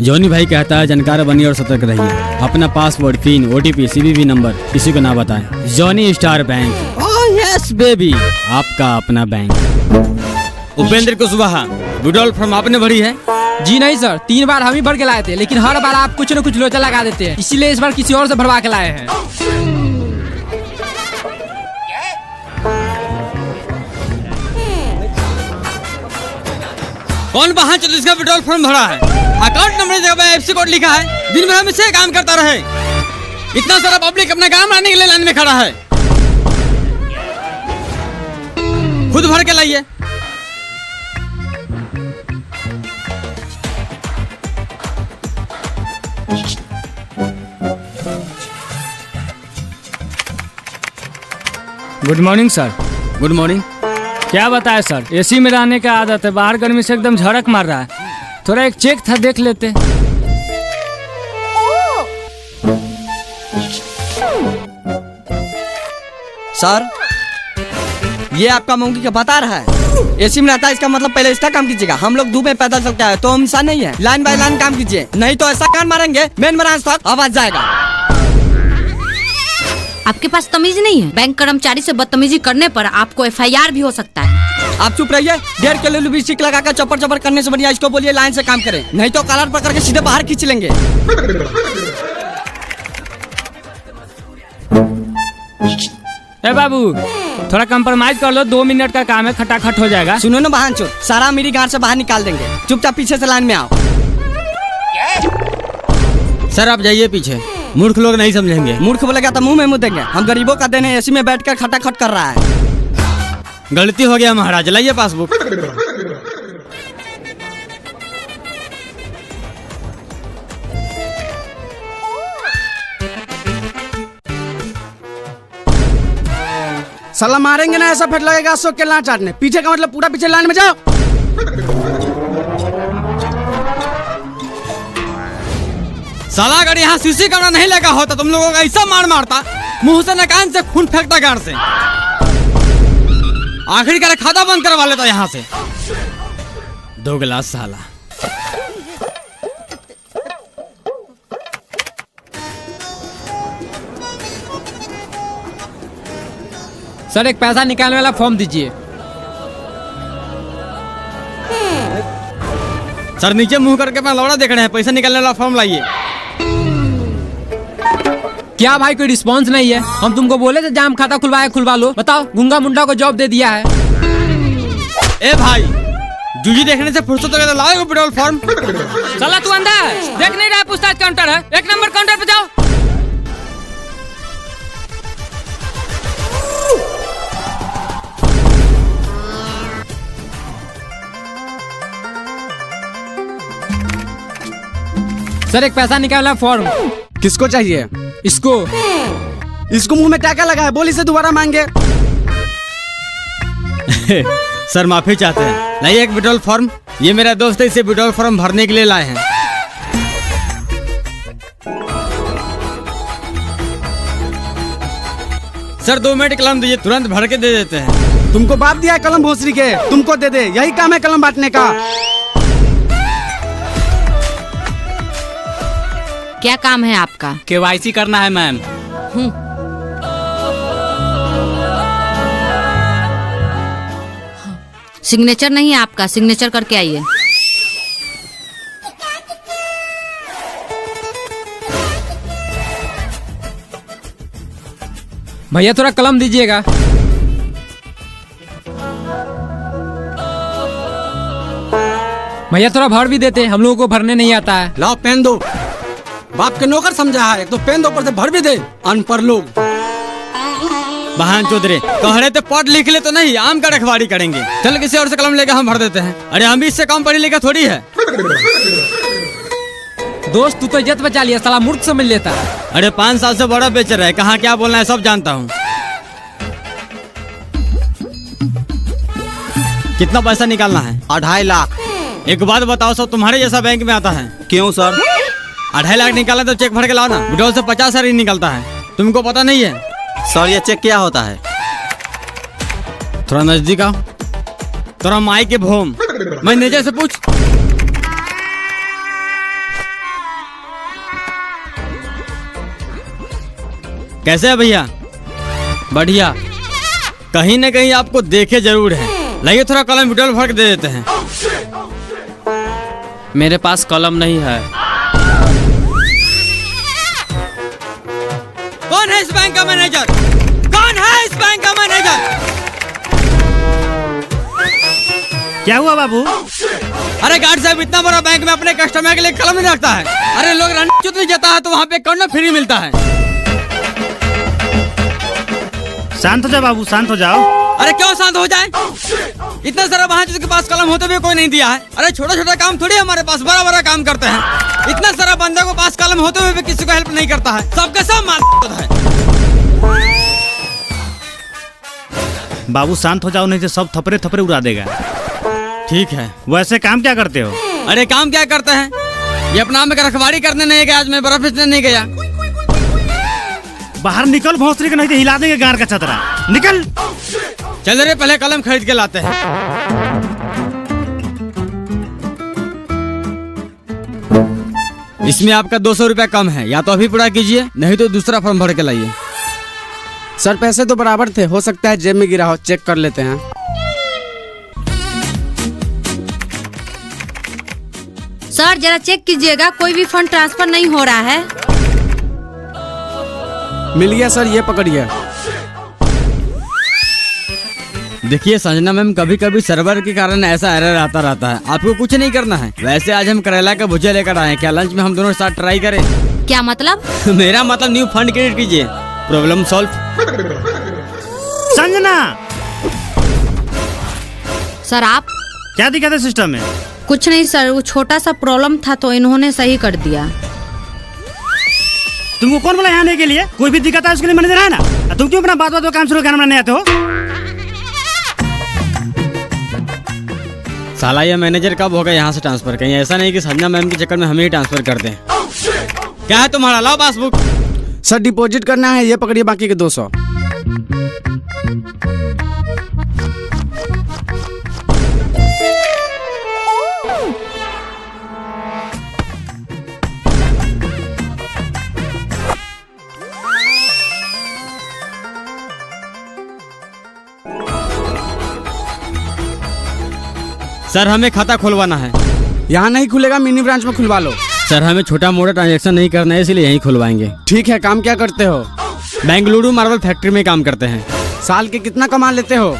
Johnny भाई कहता है जानकार बनिए और सतर्क रहिए। अपना password, pin, OTP, CVV number किसी को ना बताएं। Johnny star bank, oh yes baby, आपका अपना bank. Upendra Kushwaha, withdrawal form आपने भरी है? जी नहीं सर, 3 बार हम ही भर के लाए थे, लेकिन हर बार आप कुछ न कुछ लोचा लगा देते हैं, इसीलिए इस बार किसी और से भरवा के लाए हैं। कौन वाहन चलो इसका विड्रॉल फॉर्म भरा है? अकाउंट नंबर जगह FC कोड लिखा है। दिन भर हम इसे काम करता रहे। इतना सारा पब्लिक अपना काम लाने के लिए लाइन में खड़ा है। खुद भर के लाइए। Good morning sir. Good morning. क्या बताए सर, AC में रहने का आदत है, बाहर गर्मी से एकदम झड़क मार रहा है। थोड़ा एक चेक था, देख लेते। सर ये आपका मंकी का बता रहा है AC में रहता है, इसका मतलब पहले इसका काम कीजिएगा। हम लोग धूप में पैदल चलते हैं तो हम इंसान नहीं है। लाइन बाय लाइन काम कीजिए, नहीं तो ऐसा कान मारेंगे मेन ब्रांच तक आवाज जाएगा। आपके पास तमीज नहीं है? बैंक कर्मचारी से बदतमीजी करने पर आपको FIR भी हो सकता है। आप चुप रहिए। 1.5 किलो लिपस्टिक लगाकर चपर चपर करने से बढ़िया इसको बोलिए लाइन से काम करें, नहीं तो कॉलर पकड़ के सीधे बाहर खींच लेंगे। ए बाबू, थोड़ा कंप्रोमाइज कर लो, 2 मिनट का काम है, खटाखट हो जाएगा। सुनो ना बहनचोद, सारा मेरी गांड से बाहर निकाल देंगे। चुपचाप पीछे से लाइन में आओ। सर आप जाइए पीछे, मूर्ख लोग नहीं समझेंगे। मूर्ख बोलेगा तो मुंह में मुँह देंगे। हम गरीबों का देने AC में बैठकर खटाखट कर रहा है। गलती हो गया महाराज, लाइए पासबुक। साला मारेंगे ना, ऐसा फिर लगेगा अशोक के लान चाटने। पीछे का मतलब पूरा पीछे लाइन में जाओ। साला अगर यहाँ CC कैमरा नहीं लगा होता तुम लोगों का ऐसा मार मारता, मुंह से न कान से खून फेंकता गाड़ से। आखिरकार खाता बंद करवा लेता यहाँ से। 2 गिलास साला। सर एक पैसा निकालने वाला फॉर्म दीजिए। सर नीचे मुंह करके अपना लौड़ा देख रहे हैं, पैसा निकालने वाला फॉर्म लाइए। क्या भाई कोई रिस्पांस नहीं है? हम तुमको बोले थे जाम खाता खुलवा लो। बताओ, गूंगा मुंडा को जॉब दे दिया है। ए भाई, जूजी देखने से फुर्सत हो लाओ विड्रॉल फॉर्म। साला तू अंधा देख नहीं रहा? पूछताछ काउंटर है, 1 नंबर काउंटर पे जाओ। सर एक पैसा निकालना फॉर्म। किसको चाहिए? इसको मुंह में टाका लगा है, बोली से दोबारा मांगे। सर माफी चाहते हैं, लाइए एक विड्रॉल फॉर्म। ये मेरा दोस्त है, इसे विड्रॉल फॉर्म भरने के लिए लाए हैं। सर 2 मिनट कलम दीजिए, तुरंत भर के दे देते हैं। तुमको बाप दिया है कलम भोसरी के, तुमको दे दे, यही काम है कलम बांटने का। क्या काम है आपका? KYC करना है मैम। सिग्नेचर नहीं है आपका, सिग्नेचर करके आइए। भैया थोड़ा कलम दीजिएगा। भैया थोड़ा भर भी देते, हम लोगों को भरने नहीं आता है। लाओ पेन दो। बाप के नौकर समझा है, तो पेन दो, ऊपर से भर भी दे। अनपढ़ लोग। बहन चौधरी कहरे तो पढ़ लिख ले तो नहीं, आम का रखवाड़ी करेंगे। चल किसी और से कलम लेकर हम भर देते हैं। अरे हम भी इससे कम पढ़ी लिखा थोड़ी है। दोस्त तू तो इज्जत बचा लिया, साला मूर्ख समझ लेता है। अरे 5 साल से बड़ा बेचर है, कहाँ क्या बोलना है सब जानता हूँ। कितना पैसा निकालना है? 2.5 लाख। एक बात बताओ, सब तुम्हारे जैसा बैंक में आता है? क्यों सर? 2.5 लाख निकालना तो चेक भर के लाओ ना। विड्रॉल से 50 हजार ही निकलता है, तुमको पता नहीं है? सर ये चेक क्या होता है? थोड़ा नजदीक आओ। थोड़ा माई के भोम, मैनेजर से पूछ। कैसे है भैया? बढ़िया। कहीं न कहीं आपको देखे जरूर है। लाइए थोड़ा कलम विड्रॉल भर के दे देते हैं। मेरे पास कलम नहीं है। कौन है इस बैंक का मैनेजर? कौन है इस बैंक का मैनेजर? क्या हुआ बाबू? अरे गार्ड साहब, इतना बड़ा बैंक में अपने कस्टमर के लिए कलम नहीं रखता है। अरे लोग रणनीति नहीं जाता है तो वहाँ पे कौन फ्री मिलता है। शांत हो जाओ बाबू, शांत हो जाओ। अरे क्यों शांत हो जाए? इतना सारा वहाँ जिसके पास कलम होते हुए कोई नहीं दिया है। अरे छोटा छोटा काम थोड़ी हमारे पास, बड़ा बड़ा काम करते हैं। इतना सारा बंदे को पास कलम होते हुए भी किसी को हेल्प नहीं करता है। सबके सब मार है। बाबू शांत हो जाओ, नहीं तो सब थपड़े थपड़े उड़ा देगा। ठीक है। वैसे काम क्या करते हो? अरे काम क्या करते हैं? ये अपना में रखवारी करने नहीं गया, आज मैं बर्फ बेचने नहीं गया। बाहर निकल भोसड़ी के, नहीं तो हिला देंगे गार का छतरा। निकल। चल रे, पहले कलम खरीद के लाते हैं। इसमें आपका 200 रुपया कम है, या तो अभी पूरा कीजिए, नहीं तो दूसरा फॉर्म भर के लाइए। सर पैसे तो बराबर थे, हो सकता है जेब में गिरा हो, चेक कर लेते हैं। सर जरा चेक कीजिएगा, कोई भी फंड ट्रांसफर नहीं हो रहा है। मिल गया सर, ये पकड़िए। देखिए संजना मैम, कभी कभी सर्वर के कारण ऐसा एरर आता रहता है। आपको कुछ नहीं करना है। वैसे आज हम करेला का भुजिया लेकर आए हैं, क्या लंच में हम दोनों साथ ट्राई करें? क्या मतलब? मेरा मतलब न्यू फंड क्रिएट कीजिए, प्रॉब्लम सॉल्व। संजना, सर आप क्या दिक्कत है सिस्टम में? कुछ नहीं सर, वो छोटा सा प्रॉब्लम था तो इन्होंने सही कर दिया। तुमको कौन बोला यहाँ आने के लिए? कोई भी दिक्कत है उसके लिए मैनेजर है ना। तुम क्यों अपना बात बात काम शुरू करना नहीं आते हो? साला ये मैनेजर कब होगा यहाँ से ट्रांसफर? कहीं ऐसा नहीं कि संजना मैम के चक्कर में हमें ही ट्रांसफर कर दें। क्या है तुम्हारा? लाओ पासबुक। सर डिपॉजिट करना है, ये पकड़िए बाकी के 200। सर हमें खाता खुलवाना है। यहाँ नहीं खुलेगा, मिनी ब्रांच में खुलवा लो। सर हमें छोटा मोटा ट्रांजैक्शन नहीं करना है, इसलिए यहीं खुलवाएंगे। ठीक है, काम क्या करते हो? बेंगलुरु मार्बल फैक्ट्री में काम करते हैं। साल के कितना कमा लेते हो?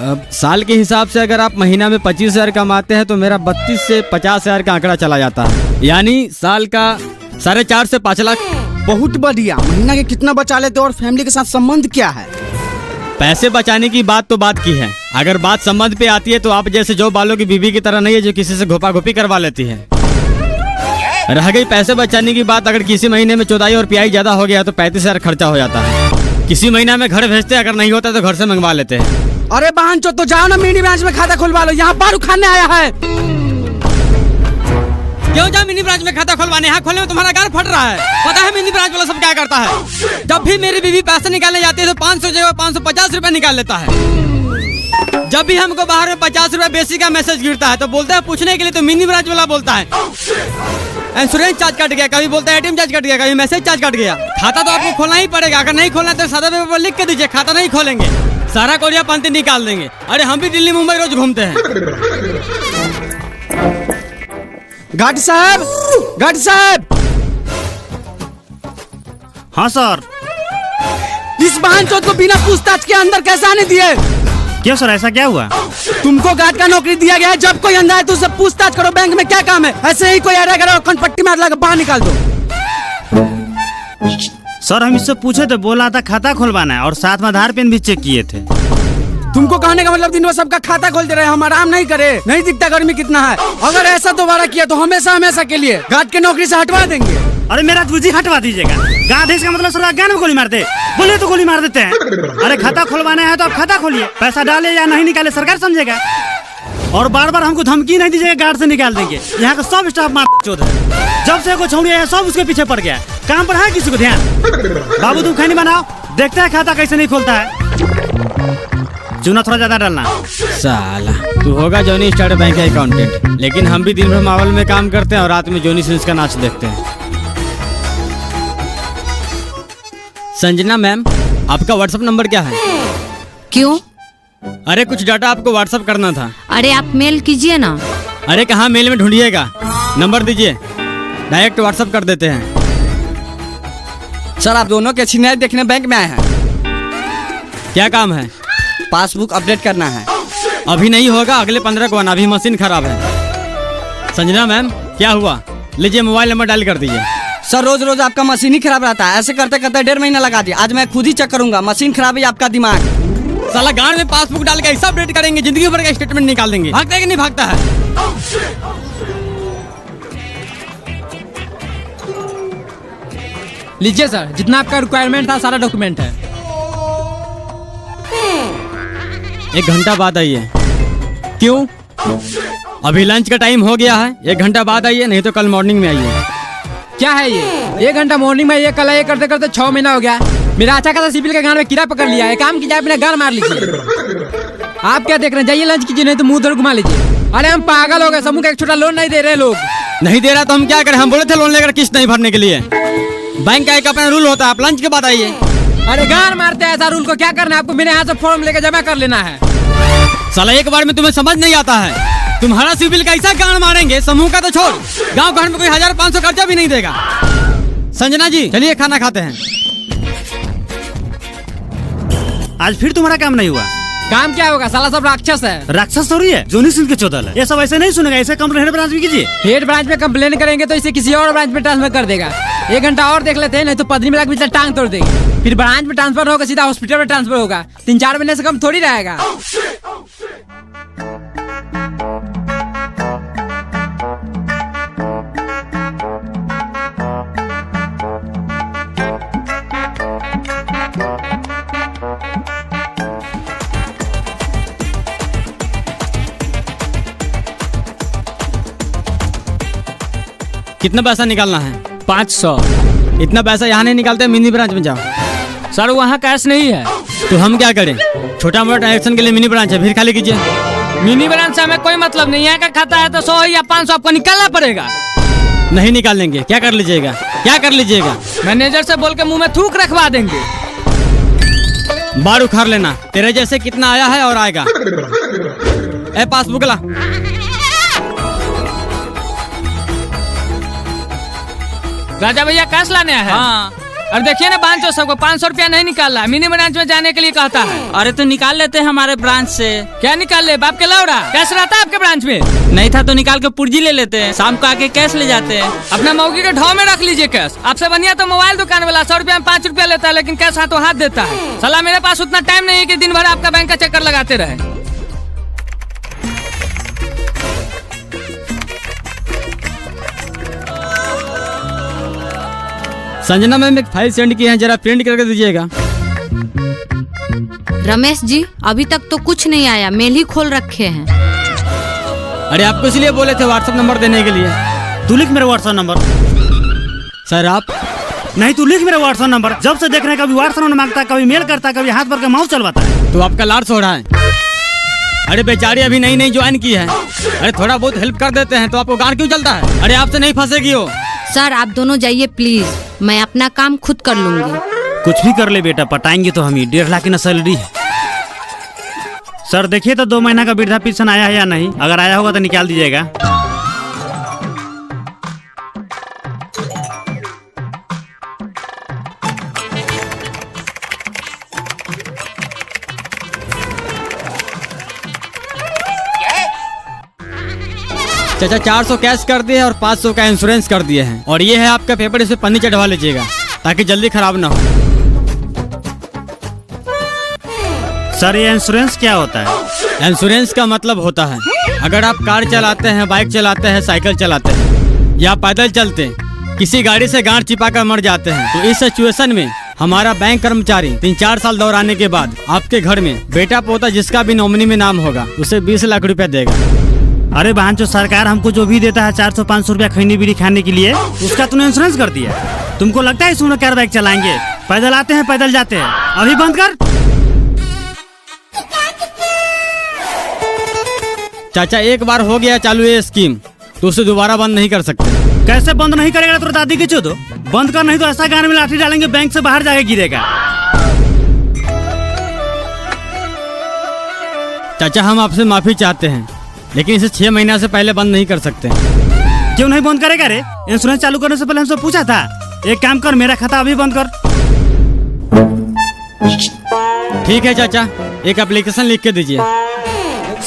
अब साल के हिसाब से अगर आप महीना में 25,000 कमाते हैं तो मेरा 32 से 50,000 का आंकड़ा चला जाता है, यानी साल का 4.5 से 5 लाख। बहुत बढ़िया। महीना के कितना बचा लेते हो और फैमिली के साथ संबंध क्या है? पैसे बचाने की बात तो बात की है, अगर बात संबंध पे आती है तो आप जैसे जो बालों की बीवी की तरह नहीं है जो किसी से घोपा घोपी करवा लेती है। रह गई पैसे बचाने की बात, अगर किसी महीने में चौदाई और पियाई ज्यादा हो गया तो 35,000 खर्चा हो जाता है। किसी महीना में घर भेजते, अगर नहीं होता तो घर से मंगवा लेते हैं। अरे बहन चो, तो जाओ ना मिनी ब्रांच में खाता खुलवा लो, यहाँ बारू खाने आया है। क्यों जाओ मिनी ब्रांच में खाता खुलवाने? यहाँ खोलने में तुम्हारा गार फट रहा है। पता है मिनी ब्रांच वाला सब क्या करता है? जब भी मेरी बीवी पैसे निकालने जाती है तो 500 जगह 550 रुपए निकाल लेता है। जब भी हमको बाहर में 50 रुपए बेसिक का मैसेज गिरता है तो बोलता है पूछने के लिए, तो मिनी ब्रांच वाला बोलता है इंश्योरेंस चार्ज कट गया, कभी बोलता है एटीएम चार्ज कट गया, कभी मैसेज चार्ज कट गया। खाता तो आपको खोलना ही पड़ेगा, अगर नहीं खोलना तो सादा पेपर पर लिख के दीजिए खाता नहीं खोलेंगे, सारा कोरिया पंती निकाल देंगे। अरे हम भी दिल्ली मुंबई रोज घूमते हैं। गाड़ी साहब, गाड़ी साहब। हाँ सर। इस बहन चौथ को बिना पूछताछ के अंदर कैसे आने दिए? क्यों सर, ऐसा क्या हुआ? तुमको गार्ड का नौकरी दिया गया है, जब कोई अंदर है तो उससे पूछताछ करो। बैंक में क्या काम है? ऐसे ही कोई आ रहा है पट्टी मार लगा बाहर निकाल दो। सर हम इससे पूछे थे, बोला था खाता खुलवाना है और साथ में आधार पेन भी चेक किए थे। तुमको कहने का मतलब दिन भर सबका खाता खोलते रहे, हम आराम नहीं करे? नहीं दिखता गर्मी कितना है? अगर ऐसा दोबारा किया तो हमेशा हमेशा के लिए गार्ड की नौकरी से हटवा देंगे। अरे मेरा तुझी हटवा दीजिएगा। गार्ड इसका मतलब सर ज्ञान में गोली मारते, बोले तो गोली मार देते हैं। अरे खाता खुलवाना है तो आप खाता खोलिए, पैसा डाले या नहीं निकाले सरकार समझेगा। और बार बार हमको धमकी नहीं दीजिएगा, गार्ड से निकाल देंगे। यहाँ का सब स्टाफ मार चोद है। जब से कोई छौड़ी है सब उसके पीछे पड़ गया, काम पर है किसी को ध्यान? बाबू तुम खैनी बनाओ, देखते हैं खाता कैसे नहीं खोलता है। चूना थोड़ा ज्यादा डालना। साला तू होगा जॉनी स्टार बैंक का अकाउंटेंट, लेकिन हम भी दिन भर मावल में काम करते हैं और रात में जॉनी सिंस का नाच देखते हैं। संजना मैम, आपका व्हाट्सएप नंबर क्या है? क्यों? अरे कुछ डाटा आपको व्हाट्सएप करना था। अरे आप मेल कीजिए ना। अरे कहाँ मेल में ढूंढिएगा, नंबर दीजिए, डायरेक्ट व्हाट्सएप कर देते हैं। सर आप दोनों के सीनियर देखने बैंक में आए हैं। क्या काम है? पासबुक अपडेट करना है। अभी नहीं होगा, अगले 15 को आना, अभी मशीन खराब है। संजना मैम, क्या हुआ? लीजिए मोबाइल नंबर डायल कर दीजिए। सर रोज रोज आपका मशीन ही खराब रहता है, ऐसे करते करते 1.5 महीना लगा दिया। आज मैं खुद ही चेक करूंगा, मशीन खराब है आपका दिमाग। साला गांड में पासबुक डाल के ऐसा अपडेट करेंगे, जिंदगी भर का स्टेटमेंट निकाल देंगे। भागता है कि नहीं भागता है? लीजिए सर, जितना आपका रिक्वायरमेंट था सारा डॉक्यूमेंट है। 1 घंटा बाद आइए। क्यों? अभी लंच का टाइम हो गया है, 1 घंटा बाद आइए, नहीं तो कल मॉर्निंग में आइए। क्या है ये? 1 घंटा मॉर्निंग में, ये कल ये करते करते 6 महीना हो गया। मेरा अच्छा खासा सिविल के गान में कीड़ा पकड़ लिया है। काम कीजिए, अपना गान मार लीजिए। आप क्या देख रहे हैं? जाइए लंच कीजिए, नहीं तो मुंह उधर घुमा लीजिए। अरे हम पागल हो गए, समूह का एक छोटा लोन नहीं दे रहे लोग। नहीं दे रहा तो हम क्या करें? हम बोले थे लोन लेकर किस्त नहीं भरने के लिए। बैंक का एक अपना रूल होता है, आप लंच के बाद आइए। अरे गान मारते हैं, ऐसा रूल को क्या करना है आपको? मेरे यहाँ से फॉर्म लेकर जमा कर लेना है। साला एक बार में तुम्हें समझ नहीं आता है। तुम्हारा सिविल कैसा गान मारेंगे, समूह का तो छोड़, गांव घर में कोई 1500 खर्चा भी नहीं देगा। संजना जी चलिए खाना खाते हैं। आज फिर तुम्हारा काम नहीं हुआ। काम क्या होगा? साला सब राक्षस है। राक्षस थोड़ी है, जोनी सिंह के चौदल है। ये सब ऐसे नहीं सुनेगा, ऐसे कंप्लेन हेड ब्रांच में कीजिए। हेड ब्रांच में कंप्लेन करेंगे तो इसे किसी और ब्रांच में ट्रांसफर कर देगा। 1 घंटा और देख लेते हैं, नहीं तो पदरी में लग टांग तोड़ देंगे। फिर ब्रांच में ट्रांसफर होगा, सीधा हॉस्पिटल में ट्रांसफर होगा। 3-4 महीने से कम थोड़ी रहेगा। कितना पैसा निकालना है? 500। इतना पैसा यहाँ नहीं निकालते, मिनी ब्रांच में जाओ। सर वहाँ कैश नहीं है। तो हम क्या करें? छोटा मोटा ट्रांजेक्शन के लिए मिनी ब्रांच है, फिर खाली कीजिए। मिनी ब्रांच से हमें कोई मतलब नहीं है। अगर खाता है तो 100 या 500 आपको निकालना पड़ेगा। नहीं निकालेंगे, क्या कर लीजिएगा? क्या कर लीजिएगा? मैनेजर से बोल के मुंह में थूक रखवा देंगे। बार उखाड़ लेना, तेरे जैसे कितना आया है और आएगा। ए पासबुक ला। राजा भैया कैश लाने हैं। हाँ। और देखिए ना बांचो सबको 500 रुपया नहीं निकाला, मिनी ब्रांच में जाने के लिए कहता है। अरे तो निकाल लेते हैं हमारे ब्रांच से। क्या निकाल ले? बाप के लौड़ा कैश रहता है आपके ब्रांच में? नहीं था तो निकाल के पुर्जी ले लेते हैं, शाम को आके कैश ले जाते हैं। अपना मौगी के ढाव में रख लीजिए कैश। आपसे बढ़िया तो मोबाइल दुकान वाला 100 रुपया में 5 रुपया लेता है, लेकिन कैश हाथों हाथ देता है। साला मेरे पास उतना टाइम नहीं है कि दिन भर आपका बैंक का चक्कर लगाते रहे। संजना मैम एक फाइल सेंड की है, जरा प्रिंट करके दीजिएगा। रमेश जी अभी तक तो कुछ नहीं आया, मेल ही खोल रखे हैं। अरे आपको इसलिए बोले थे व्हाट्सएप नंबर देने के लिए। तू लिख मेरा व्हाट्सएप नंबर। सर आप नहीं, तू लिख मेरा व्हाट्सएप नंबर। जब से देख रहे हैं, कभी व्हाट्सएप नंबर मांगता है, कभी मेल करता है, कभी हाथ भर के माउस चलवाता है। तो आपका लाड़ हो रहा है। अरे बेचारी अभी नई नई ज्वाइन की है। अरे थोड़ा बहुत हेल्प कर देते हैं तो आपको गाड़ क्यों चलता है? अरे आपसे नहीं फंसेगी वो। सर आप दोनों जाइए प्लीज, मैं अपना काम खुद कर लूंगी। कुछ भी कर ले बेटा, पटाएंगे तो हम ही। 1.5 लाख की ना सैलरी है। सर देखिए तो 2 महीना का वृद्धा पेंशन आया है या नहीं। अगर आया होगा तो निकाल दीजिएगा। चाचा 400 कैश कर दिए और 500 का इंश्योरेंस कर दिए हैं। और ये है आपका पेपर, इस पे पन्नी चढ़वा लीजिएगा ताकि जल्दी खराब ना हो। सर ये इंश्योरेंस क्या होता है? इंश्योरेंस का मतलब होता है अगर आप कार चलाते हैं, बाइक चलाते हैं, साइकिल चलाते हैं या पैदल चलते किसी गाड़ी से गांठ चिपा कर मर जाते हैं, तो इस सिचुएशन में हमारा बैंक कर्मचारी 3-4 साल दौराने के बाद आपके घर में बेटा पोता जिसका भी नॉमिनी में नाम होगा उसे 20 लाख रुपया देगा। अरे बहन, जो सरकार हमको जो भी देता है 400-500 रुपया खैनी बीड़ी खाने के लिए, उसका तूने इंश्योरेंस कर दिया। तुमको लगता है इसमें कार बाइक चलाएंगे? पैदल आते हैं, पैदल जाते हैं। अभी बंद कर। चाचा एक बार हो गया चालू ये स्कीम तो उसे दोबारा बंद नहीं कर सकते। कैसे बंद नहीं करेगा? तो दादी के चो दो बंद कर, नहीं तो ऐसा गान में लाठी डालेंगे बैंक से बाहर जाके गिरेगा। चाचा हम आपसे माफी चाहते हैं, लेकिन इसे 6 महीना से पहले बंद नहीं कर सकते। क्यों नहीं बंद करेगा रे? इंश्योरेंस चालू करने से पहले हमसे पूछा था। एक काम कर, मेरा खाता अभी बंद कर। ठीक है चाचा, एक एप्लीकेशन लिख के दीजिए।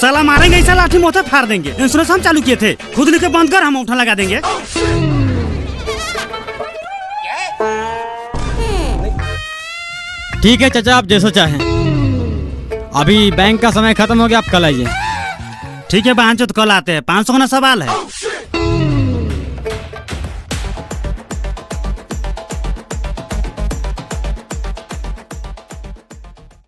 साला मारेंगे ऐसा लाठी मोथा फाड़ देंगे। इंश्योरेंस हम चालू किए थे, खुद लिख के बंद कर, हम उठा लगा देंगे। ठीक है चाचा, आप जैसा चाहें। अभी बैंक का समय खत्म हो गया, आप कल आइए। ठीक है बहन, तो कल आते हैं। 500 का ना सवाल है।